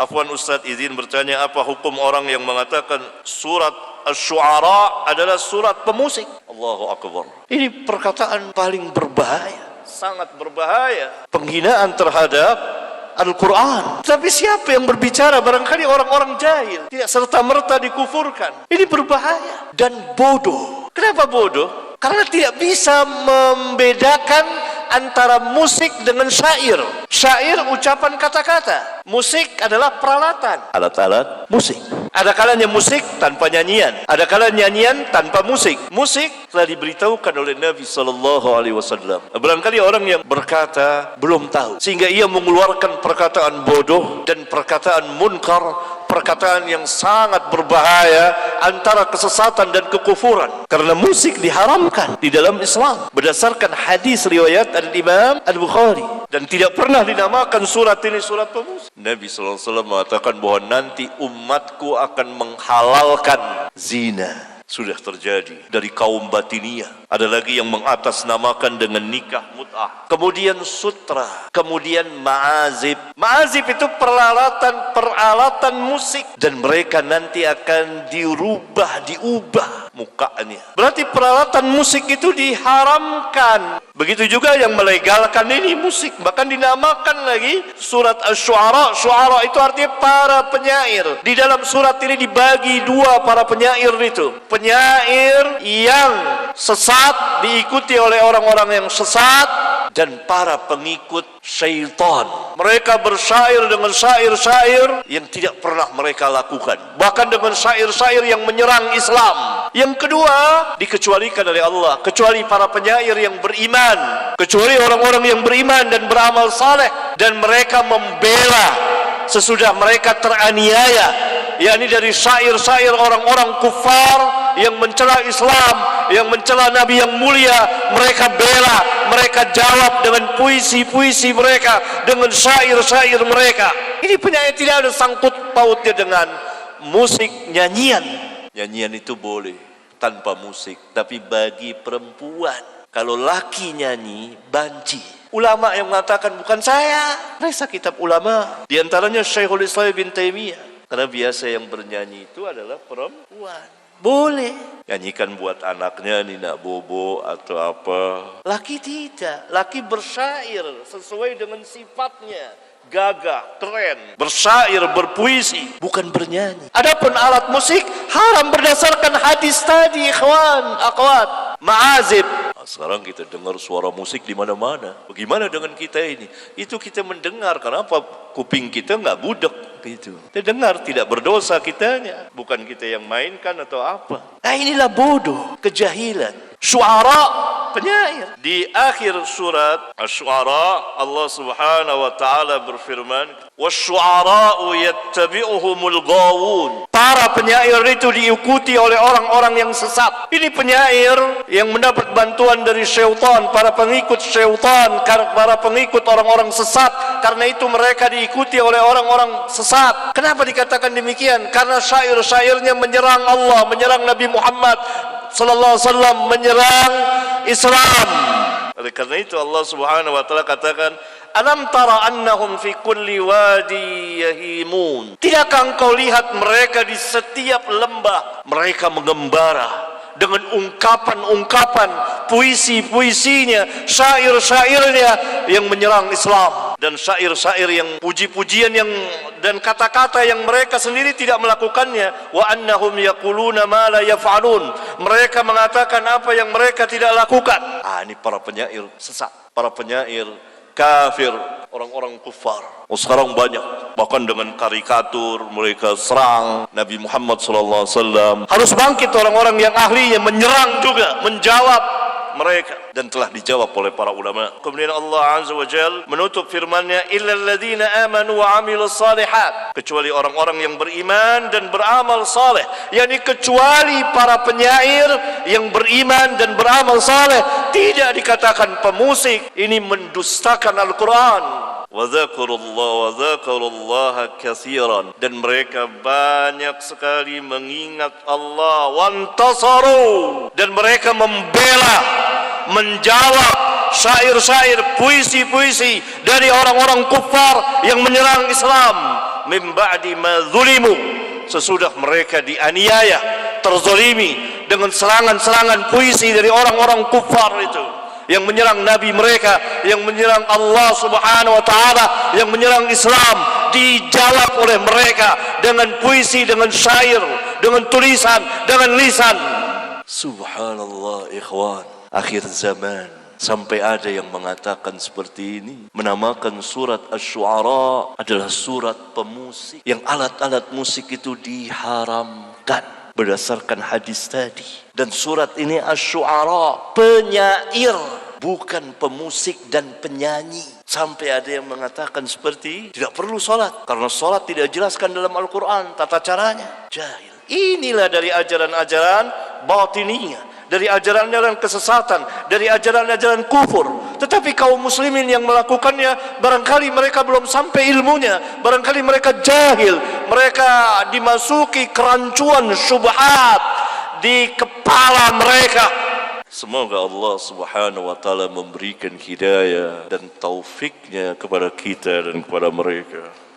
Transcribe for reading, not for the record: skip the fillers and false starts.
Afwan Ustaz, izin bertanya, apa hukum orang yang mengatakan surat Asy-Syu'ara adalah surat pemusik? Allahu Akbar. Ini perkataan paling berbahaya, sangat berbahaya. Penghinaan terhadap Al-Quran. Tapi siapa yang berbicara? Barangkali orang-orang jahil, tidak serta-merta dikufurkan. Ini berbahaya dan bodoh. Kenapa bodoh? Karena tidak bisa membedakan antara musik dengan syair. Syair ucapan kata-kata. Musik adalah peralatan, alat-alat musik. Ada kalanya musik tanpa nyanyian, ada kalanya nyanyian tanpa musik. Musik telah diberitahukan oleh Nabi SAW. Barangkali orang yang berkata belum tahu, sehingga ia mengeluarkan perkataan bodoh dan perkataan munkar, perkataan yang sangat berbahaya antara kesesatan dan kekufuran. Karena musik diharamkan di dalam Islam berdasarkan hadis riwayat Al-Imam Al-Bukhari, dan tidak pernah dinamakan surat ini surat pemusik. Nabi SAW mengatakan bahwa nanti umatku akan menghalalkan zina. Sudah terjadi dari kaum Batiniyah. Ada lagi yang mengatasnamakan dengan nikah mut'ah. Kemudian sutra, kemudian ma'azib. Ma'azib itu peralatan musik, dan mereka nanti akan diubah mukanya. Berarti peralatan musik itu diharamkan. Begitu juga yang melegalkan ini musik, bahkan dinamakan lagi surat Asy-Syu'ara. Syu'ara itu artinya para penyair. Di dalam surat ini dibagi dua para penyair itu. Penyair yang sesat diikuti oleh orang-orang yang sesat, dan para pengikut syaitan. Mereka bersyair dengan syair-syair yang tidak pernah mereka lakukan, bahkan dengan syair-syair yang menyerang Islam. Yang kedua, dikecualikan oleh Allah, kecuali para penyair yang beriman, kecuali orang-orang yang beriman dan beramal saleh, dan mereka membela sesudah mereka teraniaya, yakni dari syair-syair orang-orang kufar yang mencela Islam, yang mencela Nabi yang mulia. Mereka bela, mereka jawab dengan puisi-puisi mereka, dengan syair-syair mereka. Ini penyair tidak ada sangkut pautnya dengan musik, nyanyian. Nyanyian itu boleh tanpa musik, tapi bagi perempuan. Kalau laki nyanyi, banci. Ulama yang mengatakan, bukan saya, periksa kitab ulama. Di antaranya Syekhul Islam bin Taimiyah. Karena biasa yang bernyanyi itu adalah perempuan. Boleh nyanyikan buat anaknya Nina Bobo atau apa. Laki tidak. Laki bersyair sesuai dengan sifatnya, gagah, keren, bersyair, berpuisi, bukan bernyanyi. Adapun alat musik haram berdasarkan hadis tadi, ikhwan, akhwat. Ma'azib. Sekarang kita dengar suara musik di mana-mana. Bagaimana dengan kita ini? Itu kita mendengar, kenapa kuping kita nggak budek gitu. Kita dengar, tidak berdosa kitanya, bukan kita yang mainkan atau apa. Nah, inilah bodoh, kejahilan. Syu'ara, penyair. Di akhir surat Asy-Syu'ara, Allah Subhanahu wa taala berfirman, "Wasyu'ara'u yattabi'uhumul ghawun." Para penyair itu diikuti oleh orang-orang yang sesat. Ini penyair yang mendapat bantuan dari syaitan, para pengikut syaitan, para pengikut orang-orang sesat. Karena itu mereka diikuti oleh orang-orang sesat. Kenapa dikatakan demikian? Karena syair-syairnya menyerang Allah, menyerang Nabi Muhammad sallallahu alaihi wasallam, menyerang Islam. Oleh karena itu Allah Subhanahu wa taala katakan, "Alam tara annahum fi kulli wadi yahimun." Tidakkah engkau lihat mereka di setiap lembah mereka mengembara dengan ungkapan-ungkapan, puisi-puisinya, syair-syairnya yang menyerang Islam, dan syair-syair yang puji-pujian yang dan kata-kata yang mereka sendiri tidak melakukannya. Wa annahum yaquluna ma la yaf'alun. Mereka mengatakan apa yang mereka tidak lakukan. Ini para penyair sesat, para penyair kafir, orang-orang kufar. Sekarang banyak, bahkan dengan karikatur mereka serang Nabi Muhammad SAW. Harus bangkit orang-orang yang ahlinya menyerang juga, menjawab mereka, dan telah dijawab oleh para ulama. Kemudian Allah Azza wa Jalla menutup firman-Nya, illal ladzina amanu wa 'amilus shalihat, kecuali orang-orang yang beriman dan beramal saleh, yakni kecuali para penyair yang beriman dan beramal saleh. Tidak dikatakan pemusik, ini mendustakan Al-Qur'an. Wa dzakarullaha katsiran, dan mereka banyak sekali mengingat Allah. Wantasaru, dan mereka membela, menjawab syair-syair, puisi-puisi dari orang-orang kufar yang menyerang Islam. min ba'di ma zulimu, sesudah mereka dianiaya, terzalimi dengan serangan-serangan puisi dari orang-orang kufar itu yang menyerang nabi mereka, yang menyerang Allah Subhanahu wa taala, yang menyerang Islam, dijawab oleh mereka dengan puisi, dengan syair, dengan tulisan, dengan lisan. Subhanallah ikhwan, akhir zaman sampai ada yang mengatakan seperti ini, menamakan surat Asy-Syu'ara adalah surat pemusik, yang alat-alat musik itu diharamkan berdasarkan hadis tadi. Dan surat ini Asy-Syu'ara, penyair, bukan pemusik dan penyanyi. Sampai ada yang mengatakan seperti tidak perlu sholat, karena sholat tidak dijelaskan dalam Al-Quran tata caranya. Jahil. Inilah dari ajaran-ajaran batiniyah, dari ajaran-ajaran kesesatan, dari ajaran-ajaran kufur. Tetapi kaum muslimin yang melakukannya, barangkali mereka belum sampai ilmunya, barangkali mereka jahil, mereka dimasuki kerancuan syubhat di kepala mereka. Semoga Allah Subhanahu wa taala memberikan hidayah dan taufiknya kepada kita dan kepada mereka.